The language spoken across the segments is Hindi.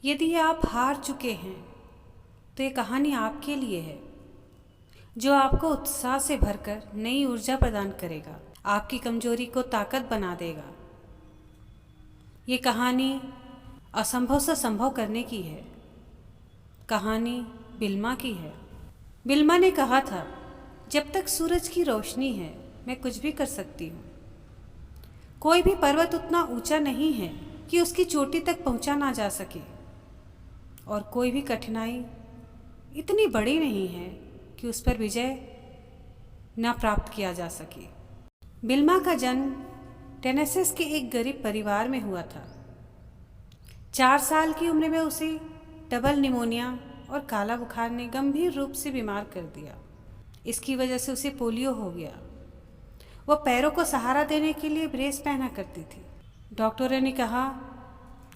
यदि आप हार चुके हैं तो ये कहानी आपके लिए है, जो आपको उत्साह से भरकर नई ऊर्जा प्रदान करेगा, आपकी कमजोरी को ताकत बना देगा। ये कहानी असंभव से संभव करने की है। कहानी बिल्मा की है। बिल्मा ने कहा था, जब तक सूरज की रोशनी है मैं कुछ भी कर सकती हूँ। कोई भी पर्वत उतना ऊंचा नहीं है कि उसकी चोटी तक पहुंचा ना जा सके, और कोई भी कठिनाई इतनी बड़ी नहीं है कि उस पर विजय ना प्राप्त किया जा सके। बिल्मा का जन्म टेनेसी के एक गरीब परिवार में हुआ था। 4 साल की उम्र में उसे डबल निमोनिया और काला बुखार ने गंभीर रूप से बीमार कर दिया। इसकी वजह से उसे पोलियो हो गया। वह पैरों को सहारा देने के लिए ब्रेस पहना करती थी। डॉक्टरों ने कहा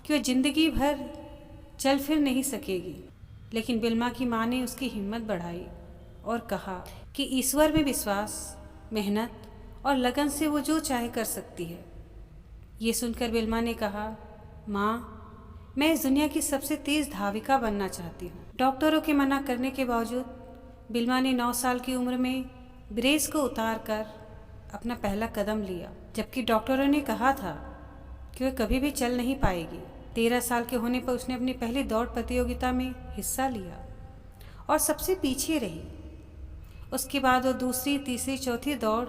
कि वह जिंदगी भर चल फिर नहीं सकेगी, लेकिन बिल्मा की माँ ने उसकी हिम्मत बढ़ाई और कहा कि ईश्वर में विश्वास, मेहनत और लगन से वो जो चाहे कर सकती है। ये सुनकर बिल्मा ने कहा, माँ, मैं इस दुनिया की सबसे तेज़ धाविका बनना चाहती हूँ। डॉक्टरों के मना करने के बावजूद बिल्मा ने 9 साल की उम्र में ब्रेस को उतार कर अपना पहला कदम लिया, जबकि डॉक्टरों ने कहा था कि वह कभी भी चल नहीं पाएगी। 13 साल के होने पर उसने अपनी पहली दौड़ प्रतियोगिता में हिस्सा लिया और सबसे पीछे रही। उसके बाद वो दूसरी, तीसरी, चौथी दौड़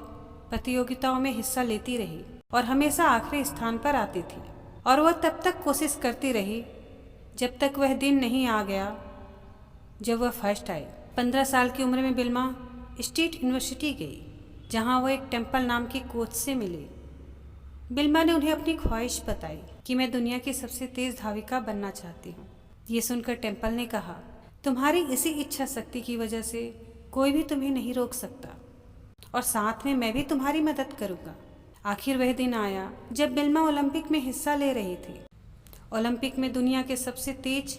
प्रतियोगिताओं में हिस्सा लेती रही और हमेशा आखिरी स्थान पर आती थी। और वह तब तक कोशिश करती रही जब तक वह दिन नहीं आ गया जब वह फर्स्ट आई। 15 साल की उम्र में बिल्मा स्टेट यूनिवर्सिटी गई, जहाँ वह एक टेम्पल नाम के कोच से मिली। बिल्मा ने उन्हें अपनी ख्वाहिश बताई कि मैं दुनिया की सबसे तेज़ धाविका बनना चाहती हूँ। ये सुनकर टेम्पल ने कहा, तुम्हारी इसी इच्छा शक्ति की वजह से कोई भी तुम्हें नहीं रोक सकता, और साथ में मैं भी तुम्हारी मदद करूँगा। आखिर वह दिन आया जब बिल्मा ओलंपिक में हिस्सा ले रही थी। ओलंपिक में दुनिया के सबसे तेज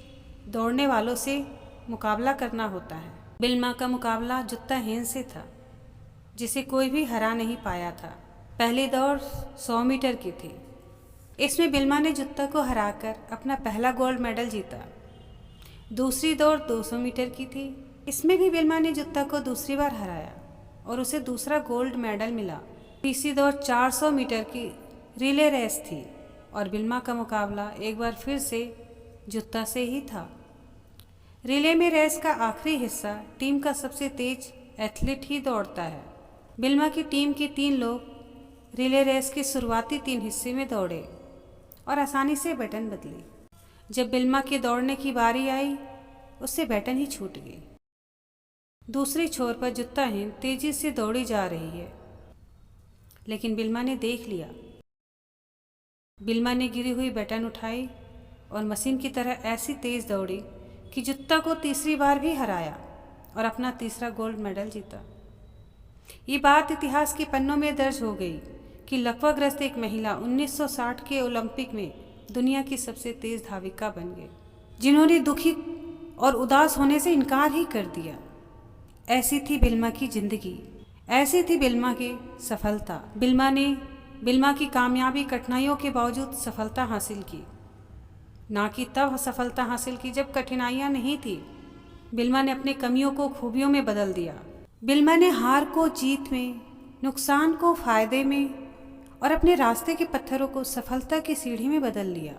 दौड़ने वालों से मुकाबला करना होता है। बिल्मा का मुकाबला जुत्ता हेन से था, जिसे कोई भी हरा नहीं पाया था। पहली दौड़ 100 मीटर की थी। इसमें बिल्मा ने जुत्ता को हराकर अपना पहला गोल्ड मेडल जीता। दूसरी दौड़ 200 मीटर की थी। इसमें भी बिल्मा ने जुत्ता को दूसरी बार हराया और उसे दूसरा गोल्ड मेडल मिला। तीसरी दौड़ 400 मीटर की रिले रेस थी और बिल्मा का मुकाबला एक बार फिर से जुत्ता से ही था। रिले में रेस का आखिरी हिस्सा टीम का सबसे तेज एथलीट ही दौड़ता है। बिल्मा की टीम के 3 लोग रिले रेस के शुरुआती 3 हिस्से में दौड़े और आसानी से बैटन बदली। जब बिल्मा के दौड़ने की बारी आई, उससे बैटन ही छूट गई। दूसरी छोर पर जुत्ता हेन तेजी से दौड़ी जा रही है, लेकिन बिल्मा ने देख लिया। बिल्मा ने गिरी हुई बैटन उठाई और मशीन की तरह ऐसी तेज दौड़ी कि जुत्ता को तीसरी बार भी हराया और अपना तीसरा गोल्ड मेडल जीता। ये बात इतिहास के पन्नों में दर्ज हो गई कि लकवाग्रस्त एक महिला 1960 के ओलंपिक में दुनिया की सबसे तेज धाविका बन गई, जिन्होंने दुखी और उदास होने से इनकार ही कर दिया। ऐसी थी बिल्मा की जिंदगी, ऐसी थी बिल्मा की सफलता। बिल्मा ने बिल्मा की कामयाबी कठिनाइयों के बावजूद सफलता हासिल की, ना कि तब सफलता हासिल की जब कठिनाइयाँ नहीं थी। बिल्मा ने अपनी कमियों को खूबियों में बदल दिया। बिल्मा ने हार को जीत में, नुकसान को फायदे में और अपने रास्ते के पत्थरों को सफलता की सीढ़ी में बदल लिया।